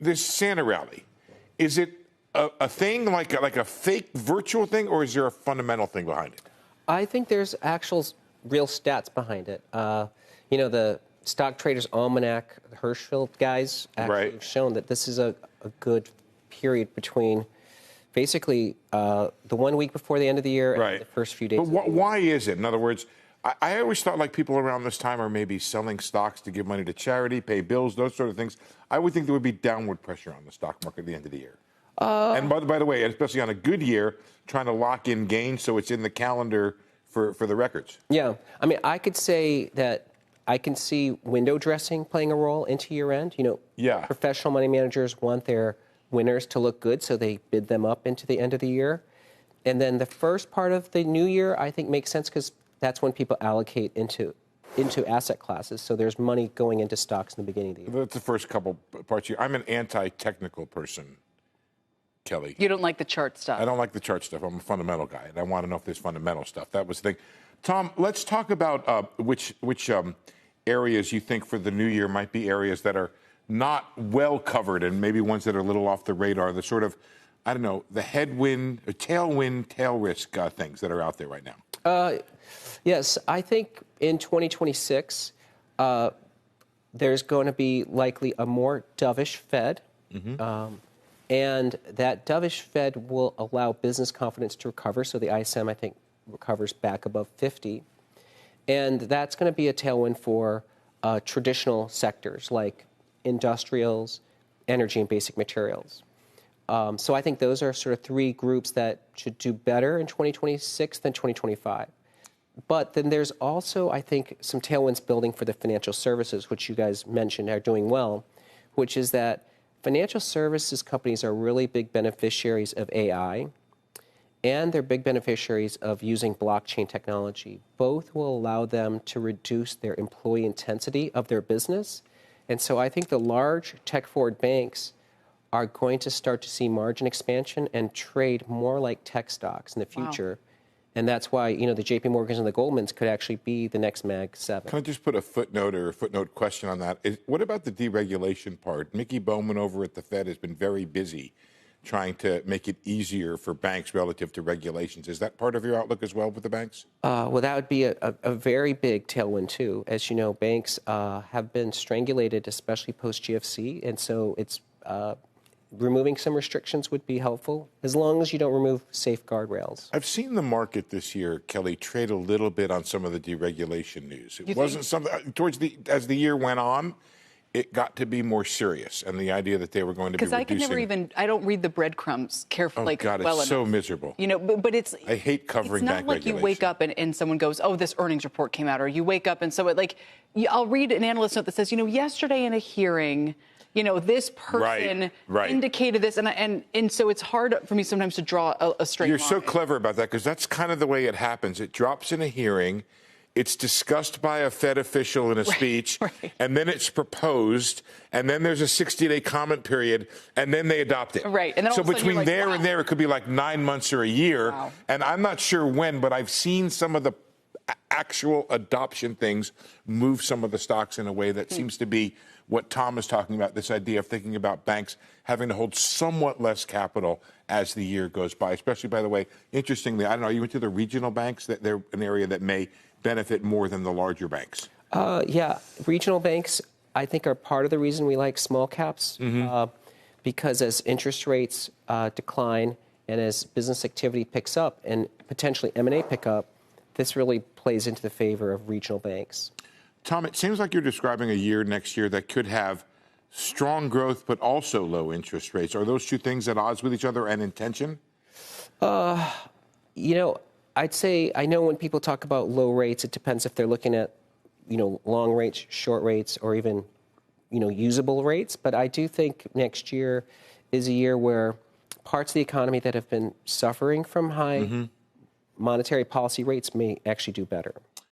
this Santa rally, is it a thing like a fake virtual thing, or is there a fundamental thing behind it? I think there's actual real stats behind it. The Stock Traders Almanac, the Hirschfeld guys actually have shown that this is a good period between basically the 1 week before the end of the year and the first few days. But why is it? In other words, I always thought like people around this time are maybe selling stocks to give money to charity, pay bills, those sort of things. I would think there would be downward pressure on the stock market at the end of the year. And by the way, especially on a good year, trying to lock in gains so it's in the calendar for the records. Yeah. I mean, I could say that I can see window dressing playing a role into year end. Professional money managers want their winners to look good, so they bid them up into the end of the year. And then the first part of the new year, I think, makes sense because that's when people allocate into asset classes. So there's money going into stocks in the beginning of the year. That's the first couple parts here. I'm an anti-technical person, Kelly. You don't like the chart stuff. I don't like the chart stuff. I'm a fundamental guy, and I want to know if there's fundamental stuff. That was the thing. Tom, let's talk about which areas you think for the new year might be areas that are not well covered and maybe ones that are a little off the radar, the sort of, I don't know, the headwind, or tailwind, tail risk things that are out there right now. Yes, I think in 2026, there's going to be likely a more dovish Fed. And that dovish Fed will allow business confidence to recover. So the ISM, I think, recovers back above 50. And that's going to be a tailwind for traditional sectors like industrials, energy, and basic materials. So I think those are sort of three groups that should do better in 2026 than 2025. But then there's also, I think, some tailwinds building for the financial services, which you guys mentioned are doing well, which is that financial services companies are really big beneficiaries of AI, and they're big beneficiaries of using blockchain technology. Both will allow them to reduce their employee intensity of their business. And so I think the large tech-forward banks are going to start to see margin expansion and trade more like tech stocks in the future. Wow. And that's why, the JP Morgans and the Goldmans could actually be the next Mag 7. Can I just put a footnote or a footnote question on that? What about the deregulation part? Mickey Bowman over at the Fed has been very busy trying to make it easier for banks relative to regulations. Is that part of your outlook as well with the banks? Well, that would be a very big tailwind, too. As you know, banks have been strangulated, especially post-GFC, and so it's removing some restrictions would be helpful, as long as you don't remove safeguard rails. I've seen the market this year, Kelly, trade a little bit on some of the deregulation news. It wasn't something, as the year went on, it got to be more serious, and the idea that they were going to be reducing. Because I don't read the breadcrumbs carefully. Oh, God, it's so miserable. But it's... I hate covering bank regulation. It's not like you wake up and someone goes, oh, this earnings report came out, or you wake up and so I'll read an analyst note that says, yesterday in a hearing, this person indicated this, and so it's hard for me sometimes to draw a straight line. You're so clever about that, because that's kind of the way it happens. It drops in a hearing. It's discussed by a Fed official in a speech, and then it's proposed, and then there's a 60-day comment period, and then they adopt it. Right. And then so between there and there, it could be like 9 months or a year. Wow. And I'm not sure when, but I've seen some of the actual adoption things move some of the stocks in a way that seems to be what Tom is talking about, this idea of thinking about banks having to hold somewhat less capital as the year goes by, especially, by the way, interestingly, I don't know, you went to the regional banks, that they're an area that may benefit more than the larger banks. Yeah, regional banks, I think, are part of the reason we like small caps, because as interest rates decline and as business activity picks up and potentially M&A pick up, this really plays into the favor of regional banks. Tom, it seems like you're describing a year next year that could have strong growth but also low interest rates. Are those two things at odds with each other and in tension? I'd say, I know when people talk about low rates, it depends if they're looking at, long rates, short rates, or even, usable rates. But I do think next year is a year where parts of the economy that have been suffering from high monetary policy rates may actually do better.